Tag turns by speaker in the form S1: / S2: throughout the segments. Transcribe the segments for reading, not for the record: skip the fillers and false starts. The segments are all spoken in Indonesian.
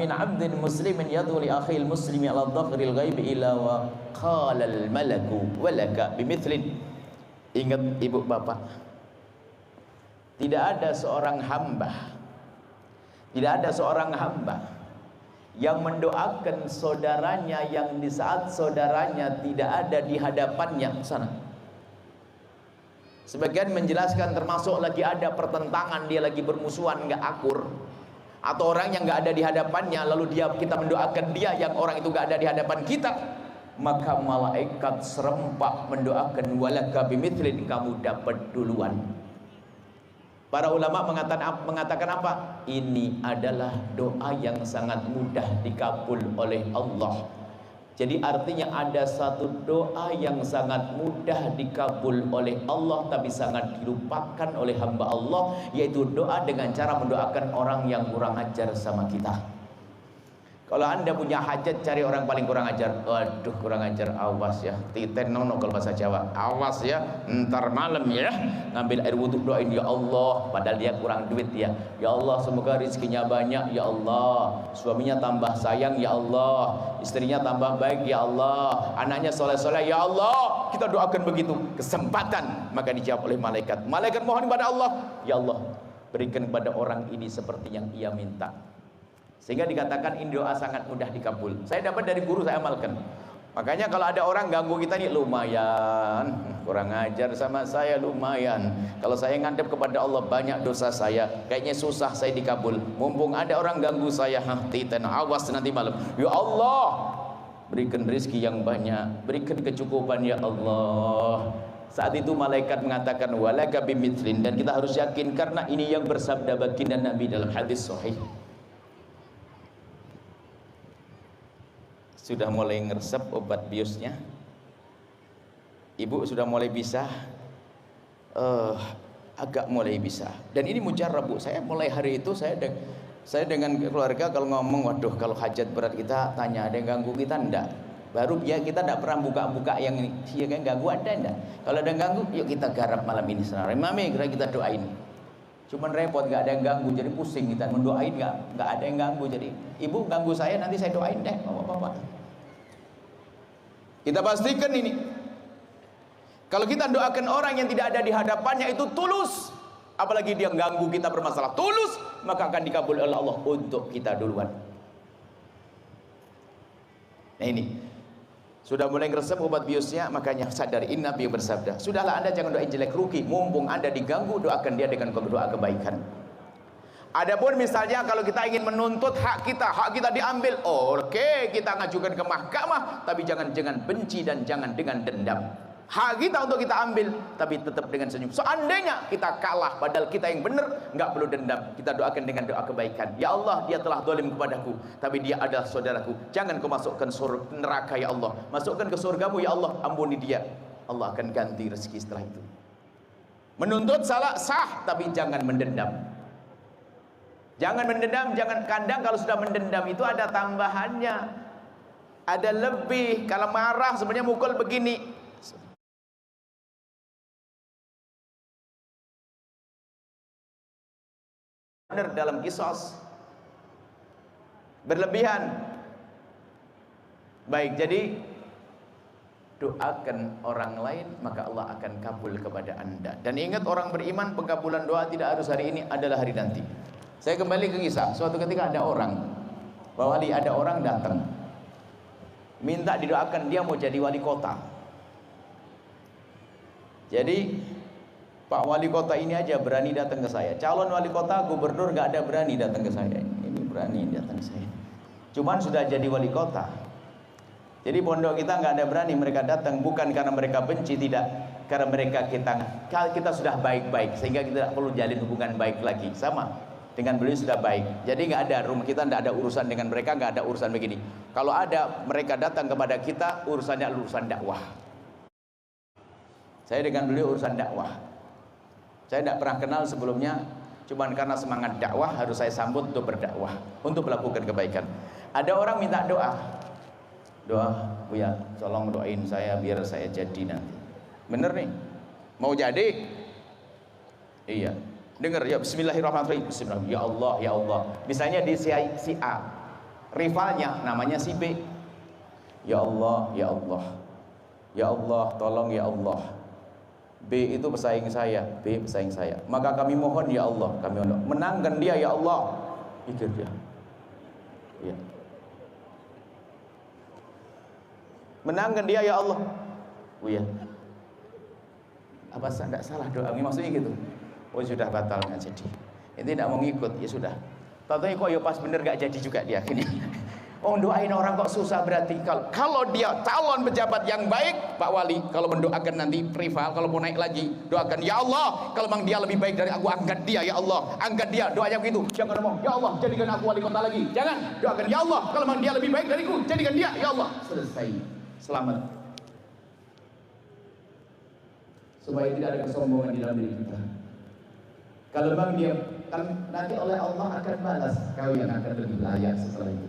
S1: min 'abdin muslimin yad'u li akhil muslimi 'ala dhahril ghaibi illa wa qala al malaku walaka bimithlin. Ingat ibu bapak, tidak ada seorang hamba, tidak ada seorang hamba yang mendoakan saudaranya yang di saat saudaranya tidak ada di hadapannya. Sana sebagian menjelaskan termasuk lagi ada pertentangan, dia lagi bermusuhan, nggak akur, atau orang yang nggak ada di hadapannya, lalu kita mendoakan dia yang orang itu nggak ada di hadapan kita, maka malaikat serempak mendoakan walaka bimithlin, kamu dapat duluan. Para ulama mengatakan apa? Ini adalah doa yang sangat mudah dikabul oleh Allah. Jadi artinya ada satu doa yang sangat mudah dikabul oleh Allah tapi sangat dilupakan oleh hamba Allah, yaitu doa dengan cara mendoakan orang yang kurang ajar sama kita. Kalau anda punya hajat cari orang paling kurang ajar, waduh kurang ajar, awas ya, titen nono kalau bahasa Jawa, awas ya, ntar malam ya ngambil air wudhu doain ya Allah, padahal dia kurang duit ya Allah semoga rezekinya banyak ya Allah, suaminya tambah sayang ya Allah, istrinya tambah baik ya Allah, anaknya soleh-soleh ya Allah. Kita doakan begitu, kesempatan maka dijawab oleh malaikat. Malaikat mohon kepada Allah, ya Allah berikan kepada orang ini seperti yang ia minta. Sehingga dikatakan ini doa sangat mudah dikabul. Saya dapat dari guru, saya amalkan. Makanya kalau ada orang ganggu kita nih, lumayan kurang ajar sama saya, lumayan. Kalau saya ngadep kepada Allah banyak dosa saya, kayaknya susah saya dikabul. Mumpung ada orang ganggu saya, titen awas nanti malam. Ya Allah, berikan rezeki yang banyak, berikan kecukupan ya Allah. Saat itu malaikat mengatakan walaka bimithlin, dan kita harus yakin karena ini yang bersabda baginda Nabi dalam hadis sahih. Sudah mulai ngeresep obat biusnya, ibu sudah mulai bisa, agak mulai bisa. Dan ini mujarab bu, saya mulai hari itu saya dengan keluarga kalau ngomong, waduh kalau hajat berat kita tanya ada yang ganggu kita, enggak. Baru ya kita enggak pernah buka-buka yang ini, ya kan ganggu ada enggak. Kalau ada yang ganggu, yuk kita garap malam ini senang. Mami kira kita doain. Cuman repot, nggak ada yang ganggu, jadi pusing kita mendoain, nggak ada yang ganggu. Jadi ibu ganggu saya, nanti saya doain deh, bapak-bapak. Kita pastikan ini. Kalau kita doakan orang yang tidak ada di hadapannya itu tulus, apalagi dia ganggu kita bermasalah tulus, maka akan dikabul oleh Allah untuk kita duluan. Nah ini sudah mulai ngeresep obat biusnya, makanya sadar ini Nabi yang bersabda, sudahlah anda jangan doain jelek rugi, mumpung anda diganggu doakan dia dengan doa kebaikan. Adapun misalnya kalau kita ingin menuntut hak kita diambil, oke, kita ngajukan ke mahkamah, tapi jangan benci dan jangan dengan dendam. Hak kita untuk kita ambil, tapi tetap dengan senyum. Seandainya kita kalah, padahal kita yang benar, nggak perlu dendam. Kita doakan dengan doa kebaikan. Ya Allah, dia telah zalim kepadaku, tapi dia adalah saudaraku. Jangan kau masukkan neraka ya Allah. Masukkan ke surgamu ya Allah, ampuni dia. Allah akan ganti rezeki setelah itu. Menuntut salah sah, tapi jangan mendendam. Jangan mendendam, jangan kandang. Kalau sudah mendendam itu ada tambahannya, ada lebih. Kalau marah sebenarnya mukul begini. Benar dalam kisos, berlebihan. Baik, jadi doakan orang lain maka Allah akan kabul kepada anda. Dan ingat orang beriman, pengkabulan doa tidak harus hari ini, adalah hari nanti. Saya kembali ke kisah. Suatu ketika ada orang, Pak Wali, ada orang datang minta didoakan, dia mau jadi wali kota. Jadi Pak wali kota ini aja berani datang ke saya. Calon wali kota, gubernur gak ada berani datang ke saya. Ini berani datang ke saya. Cuman sudah jadi wali kota. Jadi pondok kita nggak ada berani mereka datang, bukan karena mereka benci, tidak, karena mereka kita sudah baik-baik sehingga kita tidak perlu jalin hubungan baik lagi. Sama dengan beliau sudah baik, jadi nggak ada, rumah kita nggak ada urusan dengan mereka, nggak ada urusan begini. Kalau ada mereka datang kepada kita, urusannya urusan dakwah. Saya dengan beliau urusan dakwah. Saya tidak pernah kenal sebelumnya, cuman karena semangat dakwah harus saya sambut untuk berdakwah, untuk melakukan kebaikan. Ada orang minta doa, Buya, tolong doain saya biar saya jadi nanti. Bener nih, mau jadi? Iya. Dengar ya, bismillahirrahmanirrahim. Bismillah. Ya Allah, ya Allah. Misalnya di si A. rivalnya namanya si B. Ya Allah, ya Allah, ya Allah, tolong ya Allah, B itu pesaing saya, B pesaing saya, maka kami mohon ya Allah, kami mohon menangkan dia ya Allah. Pikir dia, ya, menangkan dia ya Allah. Oh ya, apa tidak salah doa ini maksudnya gitu? Oh sudah batal nggak jadi, ini tidak mau ngikut, ya sudah. Tahu-tahu kok ya pas bener nggak jadi juga dia gini. Oh doain orang kok susah berarti. Kalau dia calon pejabat yang baik, Pak Wali, kalau mendoakan nanti rival, kalau mau naik lagi, doakan ya Allah, kalau memang dia lebih baik dari aku, angkat dia ya Allah, angkat dia. Doanya begitu. Jangan ngomong ya Allah jadikan aku wali kota lagi. Jangan. Doakan ya Allah, kalau memang dia lebih baik dariku, jadikan dia ya Allah. Selesai. Selamat. Supaya tidak ada kesombongan di dalam diri kita. Kalau memang dia kan nanti oleh Allah akan balas, kau yang akan lebih layak setelah itu.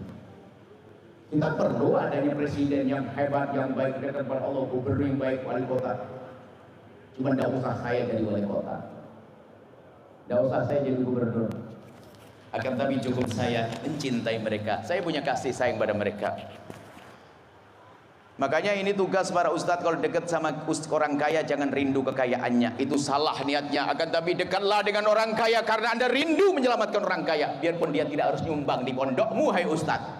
S1: Kita perlu adanya presiden yang hebat, yang baik dekat kepada Allah, gubernur yang baik, wali kota. Cuma tidak usah saya jadi wali kota, tidak usah saya jadi gubernur. Akan tapi cukup saya mencintai mereka, saya punya kasih sayang pada mereka. Makanya ini tugas para ustadz, kalau dekat sama orang kaya jangan rindu kekayaannya, itu salah niatnya. Akan tapi dekatlah dengan orang kaya karena Anda rindu menyelamatkan orang kaya, biarpun dia tidak harus nyumbang di pondokmu, hai ustadz.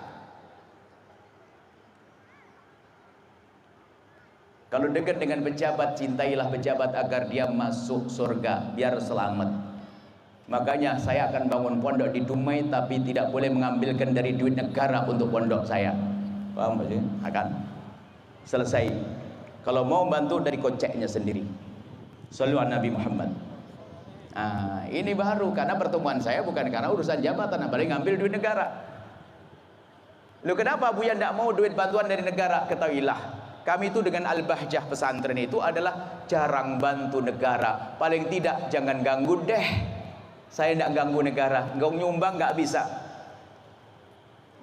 S1: Kalau dekat dengan pejabat, cintailah pejabat agar dia masuk surga, biar selamat. Makanya saya akan bangun pondok di Dumai, tapi tidak boleh mengambilkan dari duit negara untuk pondok saya. Paham gak sih? Akan selesai. Kalau mau bantu dari koceknya sendiri. Shallu ala Nabi Muhammad. Nah, ini baru karena pertemuan saya bukan karena urusan jabatan, apalagi ngambil duit negara. Loh kenapa Buya tidak mau duit bantuan dari negara? Ketahuilah, kami itu dengan Al-Bahjah pesantren itu adalah jarang bantu negara. Paling tidak jangan ganggu deh. Saya tidak ganggu negara, nggak nyumbang nggak bisa.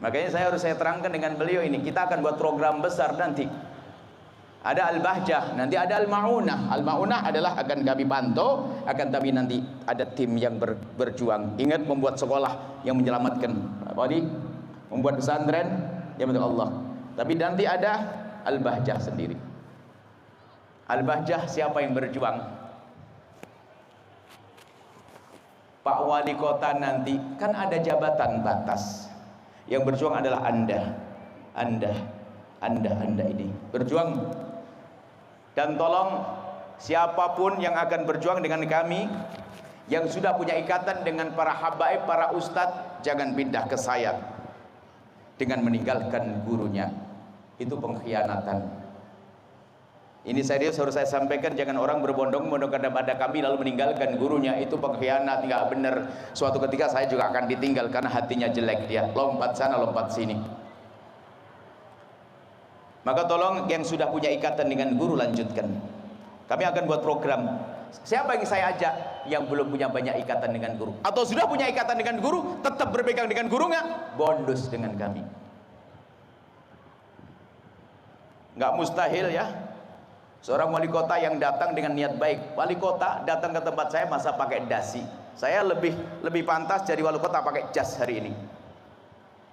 S1: Makanya saya terangkan dengan beliau ini. Kita akan buat program besar nanti. Ada Al-Bahjah, nanti ada Al-Ma'unah. Al-Ma'unah adalah akan kami pantau, akan tapi nanti ada tim yang berjuang. Ingat membuat sekolah yang menyelamatkan. Apa tadi? Membuat pesantren yang untuk Allah. Tapi nanti ada Al-Bahjah sendiri. Al-Bahjah siapa yang berjuang? Pak Wali Kota nanti kan ada jabatan batas. Yang berjuang adalah Anda ini berjuang. Dan tolong siapapun yang akan berjuang dengan kami, yang sudah punya ikatan dengan para habaib, para ustadz, jangan pindah ke saya dengan meninggalkan gurunya. Itu pengkhianatan. Ini serius harus saya sampaikan, jangan orang berbondong-bondong kepada kami lalu meninggalkan gurunya, itu pengkhianat, nggak benar. Suatu ketika saya juga akan ditinggal karena hatinya jelek, dia lompat sana lompat sini. Maka tolong yang sudah punya ikatan dengan guru lanjutkan. Kami akan buat program. Siapa yang saya ajak yang belum punya banyak ikatan dengan guru, atau sudah punya ikatan dengan guru tetap berpegang dengan gurunya, bonus dengan kami. Nggak mustahil ya seorang wali kota yang datang dengan niat baik. Wali kota datang ke tempat saya masa pakai dasi. Saya lebih pantas jadi wali kota pakai jas hari ini.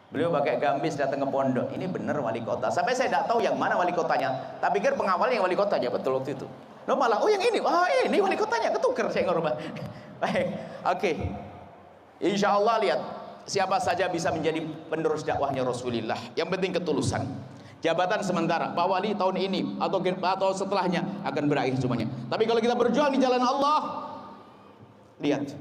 S1: Beliau pakai gamis datang ke pondok. Ini benar wali kota. Sampai saya tidak tahu yang mana wali kotanya. Tak pikir pengawalnya yang wali kotanya, betul waktu itu. Lo malah oh yang ini, wah ini wali kotanya, ketukar saya ngorban. Baik, oke. Insya Allah lihat siapa saja bisa menjadi penerus dakwahnya Rasulullah. Yang penting ketulusan. Jabatan sementara, Pak Wali tahun ini atau setelahnya akan berakhir semuanya. Tapi kalau kita berjuang di jalan Allah, lihat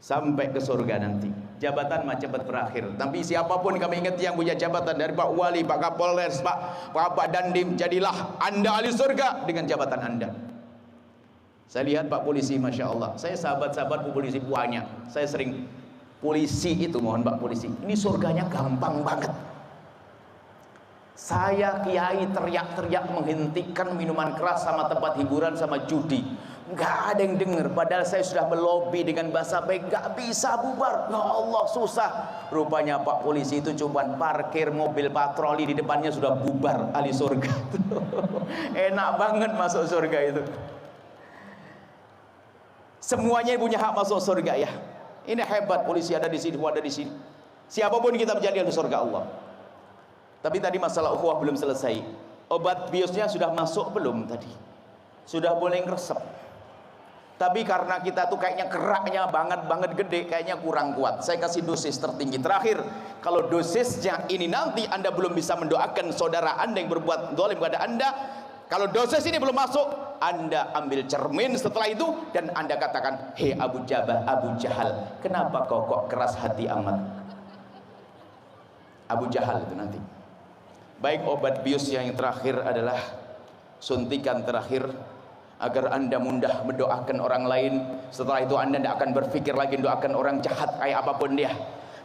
S1: sampai ke surga nanti. Jabatan mah cepat berakhir. Tapi siapapun kami ingat yang punya jabatan, dari Pak Wali, Pak Kapolres, Pak Dandim, jadilah Anda ahli surga dengan jabatan Anda. Saya lihat Pak Polisi, Masya Allah. Saya sahabat-sahabat polisi banyak. Saya sering polisi itu, mohon Pak Polisi. Ini surganya gampang banget. Saya kiai teriak-teriak menghentikan minuman keras sama tempat hiburan sama judi, nggak ada yang dengar. Padahal saya sudah melobi dengan bahasa baik, nggak bisa bubar. Ya Allah susah. Rupanya Pak Polisi itu cuma parkir mobil patroli di depannya sudah bubar, ahli surga. Enak banget masuk surga itu. Semuanya punya hak masuk surga ya. Ini hebat, polisi ada di sini, ada di sini. Siapapun kita menjadi ahli surga Allah. Tapi tadi masalah ukhuwah belum selesai. Obat biusnya sudah masuk belum tadi? Sudah boleh ngeresep. Tapi karena kita tuh kayaknya keraknya banget gede, kayaknya kurang kuat. Saya kasih dosis tertinggi. Terakhir, kalau dosisnya ini nanti Anda belum bisa mendoakan saudara Anda yang berbuat zalim kepada Anda, kalau dosis ini belum masuk, Anda ambil cermin setelah itu dan Anda katakan, "Hei Abu Jahal, kenapa kau kok keras hati amat?" Abu Jahal itu nanti. Baik, obat bius yang terakhir adalah suntikan terakhir agar Anda mudah mendoakan orang lain. Setelah itu Anda tidak akan berpikir lagi mendoakan orang jahat kayak apapun dia.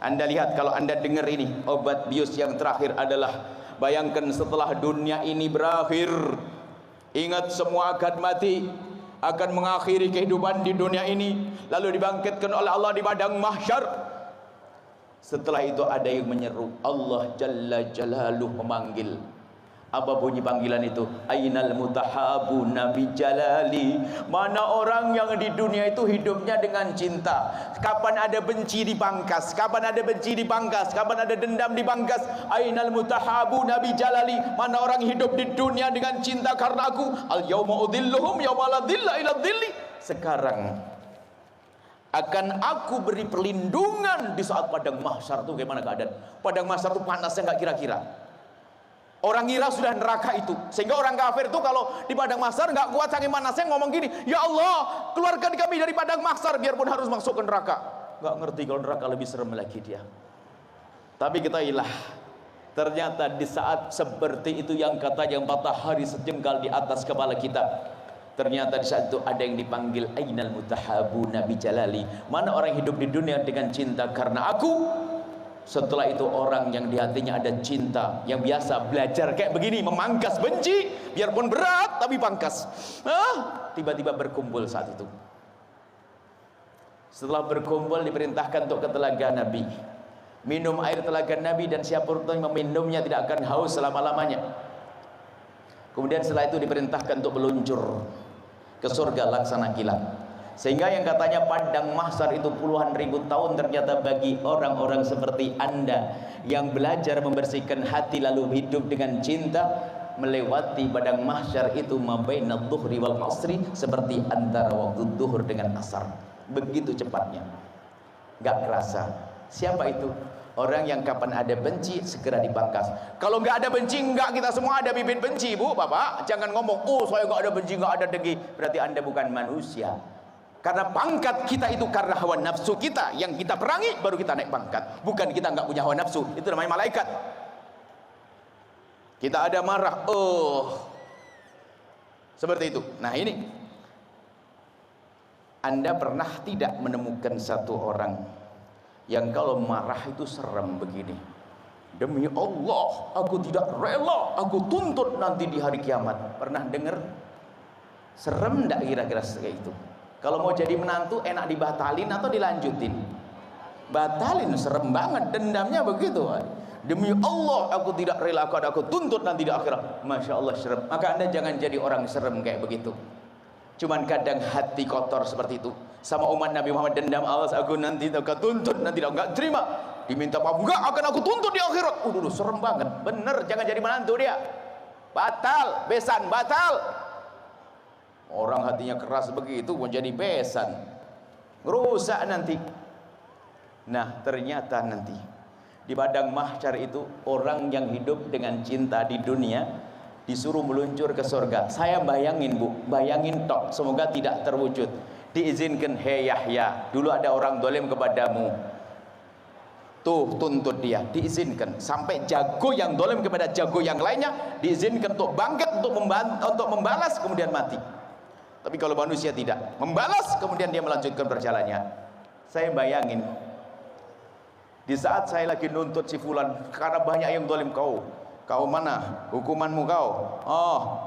S1: Anda lihat kalau Anda dengar ini, obat bius yang terakhir adalah, bayangkan setelah dunia ini berakhir, ingat semua akan mati, akan mengakhiri kehidupan di dunia ini, lalu dibangkitkan oleh Allah di padang mahsyar. Setelah itu ada yang menyeru, Allah Jalla Jalaluh memanggil. Apa bunyi panggilan itu? Ainal mutahabu nabi jalali. Mana orang yang di dunia itu hidupnya dengan cinta. Kapan ada benci dipangkas, kapan ada benci dipangkas, kapan ada dendam dipangkas. Ainal mutahabu nabi jalali. Mana orang hidup di dunia dengan cinta karena aku. Al yauma udhilluhum yauma la dhilla illa dhilli. Sekarang akan aku beri perlindungan di saat padang mahsyar itu. Bagaimana keadaan? Padang mahsyar itu panasnya nggak kira-kira. Orang ngira sudah neraka itu, sehingga orang kafir itu kalau di padang mahsyar nggak kuat saking panasnya ngomong gini, "Ya Allah, keluarkan kami dari padang mahsyar biarpun harus masuk ke neraka." Nggak ngerti kalau neraka lebih serem lagi dia. Tapi kita ilah, ternyata di saat seperti itu yang katanya matahari sejengkal di atas kepala kita, ternyata di saat itu ada yang dipanggil ainal mutahabuna bi jalali. Mana orang hidup di dunia dengan cinta karena aku. Setelah itu orang yang di hatinya ada cinta, yang biasa belajar kayak begini, memangkas benci, biarpun berat tapi pangkas. Tiba-tiba berkumpul saat itu. Setelah berkumpul diperintahkan untuk ke telaga Nabi, minum air telaga Nabi, dan siapa yang meminumnya tidak akan haus selama-lamanya. Kemudian setelah itu diperintahkan untuk meluncur ke surga laksana kilat. Sehingga yang katanya padang mahsyar itu puluhan ribu tahun, ternyata bagi orang-orang seperti Anda yang belajar membersihkan hati lalu hidup dengan cinta, melewati padang mahsyar itu mabainadh dhuhri wal asri, seperti antara waktu zuhur dengan asar. Begitu cepatnya, nggak kerasa. Siapa itu? Orang yang kapan ada benci segera dipangkas. Kalau nggak ada benci, nggak, kita semua ada bibit benci, Bu, Bapak. Jangan ngomong, "Oh, saya nggak ada benci, nggak ada dengki." Berarti Anda bukan manusia. Karena pangkat kita itu karena hawa nafsu kita yang kita perangi, baru kita naik pangkat. Bukan kita nggak punya hawa nafsu, itu namanya malaikat. Kita ada marah, seperti itu. Nah ini, Anda pernah tidak menemukan satu orang yang kalau marah itu serem begini? Demi Allah, aku tidak rela, aku tuntut nanti di hari kiamat. Pernah dengar? Serem enggak kira-kira kayak itu? Kalau mau jadi menantu enak dibatalin atau dilanjutin? Batalin, serem banget, dendamnya begitu. Demi Allah, aku tidak rela, aku tuntut nanti di akhirat. Masya Allah, serem. Maka Anda jangan jadi orang serem kayak begitu. Cuman kadang hati kotor seperti itu. Sama umat Nabi Muhammad, dendam, awas aku nanti akan tuntut, nanti nggak terima. Diminta maaf, enggak, akan aku tuntut di akhirat. Dulu serem banget. Bener, jangan jadi menantu dia. Batal, besan, batal. Orang hatinya keras begitu mau jadi besan, rusak nanti. Nah ternyata nanti di padang mahsyar itu orang yang hidup dengan cinta di dunia disuruh meluncur ke surga. Saya bayangin, Bu, bayangin tok, semoga tidak terwujud. Diizinkan, "Hei Yahya, dulu ada orang dolim kepadamu, tuh tuntut dia." Diizinkan. Sampai jago yang dolim kepada jago yang lainnya diizinkan untuk bangkit, untuk membalas, kemudian mati. Tapi kalau manusia tidak membalas, kemudian dia melanjutkan perjalanannya. Saya bayangin, di saat saya lagi nuntut si fulan karena banyak yang zalim, kau mana hukumanmu kau?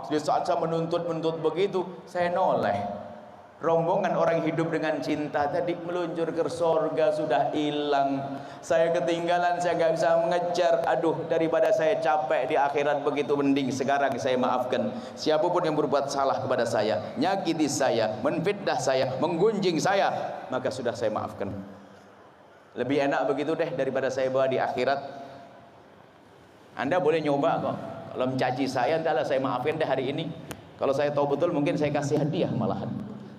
S1: Di saat saya menuntut begitu, saya noleh. Rombongan orang hidup dengan cinta tadi meluncur ke surga sudah hilang. Saya ketinggalan, saya nggak bisa mengejar. Aduh, daripada saya capek di akhirat begitu, mending sekarang saya maafkan siapapun yang berbuat salah kepada saya, nyakiti saya, menfitnah saya, menggunjing saya, maka sudah saya maafkan. Lebih enak begitu deh daripada saya bawa di akhirat. Anda boleh nyoba kok. Kalau mencaci saya, entahlah, saya maafin deh hari ini. Kalau saya tahu betul mungkin saya kasih hadiah malahan.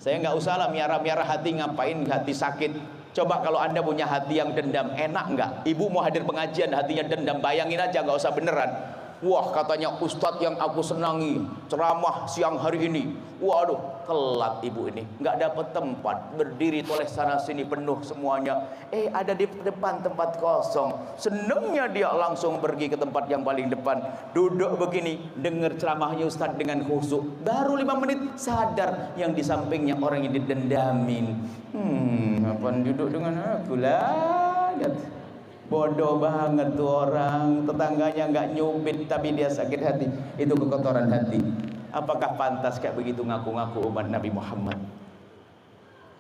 S1: Saya nggak usah lah miara-miara hati, ngapain hati sakit. Coba kalau Anda punya hati yang dendam, enak nggak? Ibu mau hadir pengajian hatinya dendam, bayangin aja, nggak usah beneran. Wah, katanya ustadz yang aku senangi ceramah siang hari ini. Waduh, telat ibu ini, nggak dapat tempat, berdiri toleh sana sini penuh semuanya. Ada di depan tempat kosong. Senengnya dia langsung pergi ke tempat yang paling depan, duduk begini, dengar ceramahnya ustadz dengan khusyuk. Baru 5 menit sadar yang di sampingnya orang yang didendamin. Apa duduk dengan aku lah? Bodoh banget tuh orang, tetangganya nggak nyubit tapi dia sakit hati. Itu kekotoran hati. Apakah pantas kayak begitu ngaku-ngaku umat Nabi Muhammad?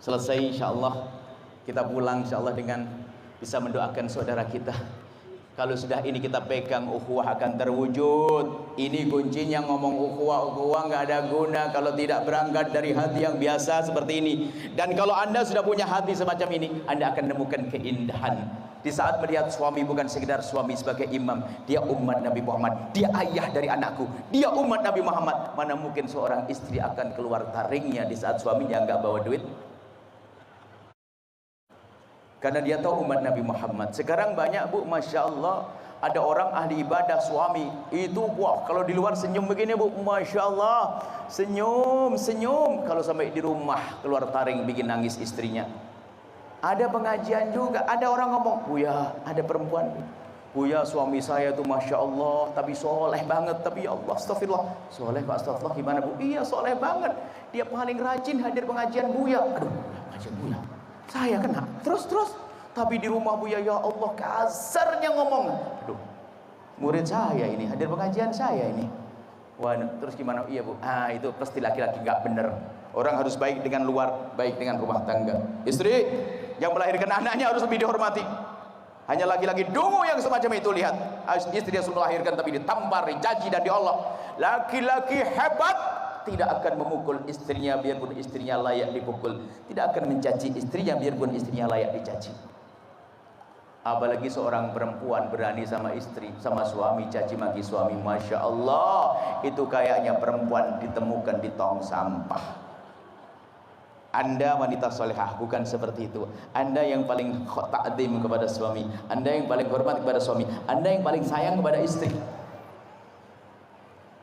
S1: Selesai insyaallah, kita pulang insyaallah dengan bisa mendoakan saudara kita. Kalau sudah ini kita pegang, ukhuwah akan terwujud. Ini kuncinya, ngomong ukhuwah nggak ada guna kalau tidak berangkat dari hati yang biasa seperti ini. Dan kalau Anda sudah punya hati semacam ini, Anda akan menemukan keindahan. Di saat melihat suami bukan sekedar suami sebagai imam, dia umat Nabi Muhammad, dia ayah dari anakku, dia umat Nabi Muhammad. Mana mungkin seorang istri akan keluar taringnya di saat suaminya nggak bawa duit? Karena dia tahu umat Nabi Muhammad. Sekarang banyak bu, Masya Allah, ada orang ahli ibadah suami itu, wah kalau di luar senyum begini bu, Masya Allah, senyum. Kalau sampai di rumah keluar taring bikin nangis istrinya. Ada pengajian juga, ada orang ngomong, Buya, ada perempuan, Buya suami saya tuh Masya Allah, tapi soleh banget, tapi ya Allah, astagfirullah. Soleh Pak, astagfirullah, gimana bu? Iya soleh banget, dia paling rajin hadir pengajian Buya. Aduh, pengajian Buya, saya kena, terus, tapi di rumah Buya, ya Allah, kasarnya ngomong. Aduh, murid saya ini, hadir pengajian saya ini. Wah, terus gimana? Iya bu, itu pasti laki-laki gak bener. Orang harus baik dengan luar, baik dengan rumah tangga. Istri yang melahirkan anaknya harus lebih dihormati. Hanya laki-laki dungu yang semacam itu, lihat, istri dia sudah melahirkan tapi ditampar, dicaci dan diolok. Laki-laki hebat tidak akan memukul istrinya biarpun istrinya layak dipukul, tidak akan mencaci istrinya biarpun istrinya layak dicaci. Apalagi seorang perempuan berani sama istri, sama suami, caci maki suami, Masya Allah, itu kayaknya perempuan ditemukan di tong sampah. Anda wanita solehah bukan seperti itu. Anda yang paling ta'zim kepada suami, Anda yang paling hormat kepada suami, Anda yang paling sayang kepada istri.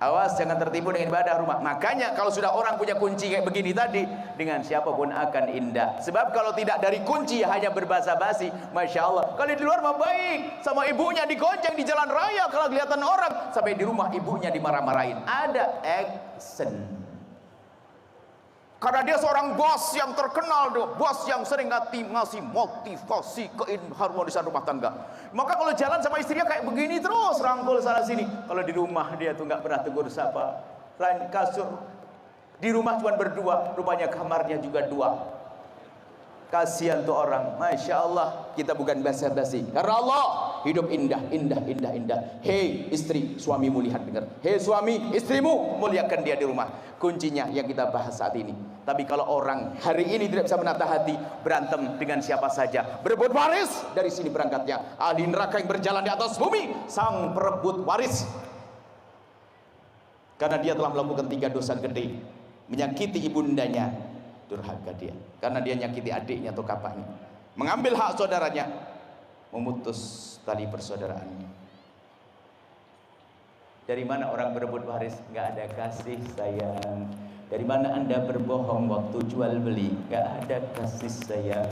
S1: Awas jangan tertipu dengan ibadah rumah. Makanya kalau sudah orang punya kunci kayak begini tadi, dengan siapapun akan indah. Sebab kalau tidak dari kunci hanya berbahasa basi, Masya Allah. Kalau di luar mah baik, sama ibunya digonceng di jalan raya kalau kelihatan orang, sampai di rumah ibunya dimarah-marahin. Ada action. Karena dia seorang bos yang terkenal, bos yang sering ngasih motivasi keharmonisan rumah tangga. Maka kalau jalan sama istrinya kayak begini terus, rangkul sana sini. Kalau di rumah dia tuh nggak pernah tegur sapa. Lain kasur, di rumah cuma berdua, rupanya kamarnya juga 2. Kasihan tuh orang. Masya Allah, kita bukan basa-basi. Karena Allah hidup indah. Hei istri, suamimu lihat dengar. Hei suami, istrimu muliakan dia di rumah. Kuncinya yang kita bahas saat ini. Tapi kalau orang hari ini tidak bisa menata hati, berantem dengan siapa saja, berebut waris, dari sini berangkatnya. Ahli neraka yang berjalan di atas bumi, sang perebut waris. Karena dia telah melakukan 3 dosa gede. Menyakiti ibundanya, durhaka dia karena dia nyakiti adiknya atau kakaknya, mengambil hak saudaranya, memutus tali persaudaraannya. Dari mana orang berebut waris? Nggak ada kasih sayang. Dari mana Anda berbohong waktu jual beli? Nggak ada kasih sayang.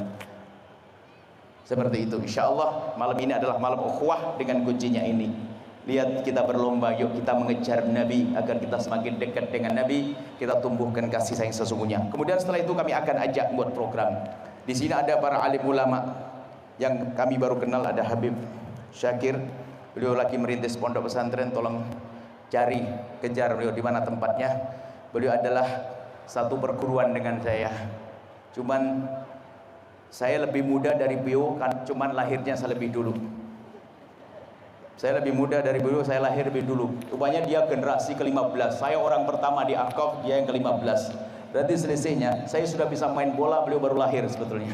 S1: Seperti itu. Insya Allah malam ini adalah malam ukhuwah dengan kuncinya ini. Lihat, kita berlomba, yuk kita mengejar Nabi agar kita semakin dekat dengan Nabi, kita tumbuhkan kasih sayang sesungguhnya. Kemudian setelah itu kami akan ajak buat program. Di sini ada para alim ulama yang kami baru kenal, ada Habib Syakir, beliau lagi merintis pondok pesantren, tolong cari, kejar beliau di mana tempatnya. Beliau adalah satu perguruan dengan saya. Cuman saya lebih muda dari beliau, kan cuman lahirnya saya lebih dulu. Saya lebih muda dari beliau, saya lahir lebih dulu. Rupanya dia generasi ke-15. Saya orang pertama di Akaf, dia yang ke-15. Berarti selisihnya, saya sudah bisa main bola, beliau baru lahir sebetulnya.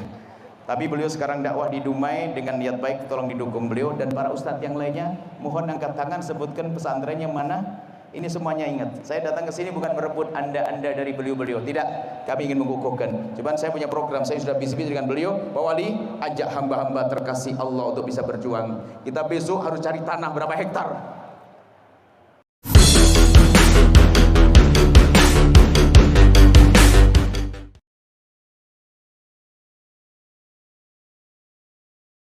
S1: Tapi beliau sekarang dakwah di Dumai dengan niat baik, tolong didukung beliau dan para ustadz yang lainnya. Mohon angkat tangan, sebutkan pesantrennya mana. Ini semuanya ingat, saya datang ke sini bukan merebut anda dari beliau-beliau, tidak. Kami ingin mengukuhkan. Cuman saya punya program, saya sudah bisik-bisik dengan beliau. Pak Wali, ajak hamba-hamba terkasih Allah untuk bisa berjuang. Kita besok harus cari tanah berapa hektar.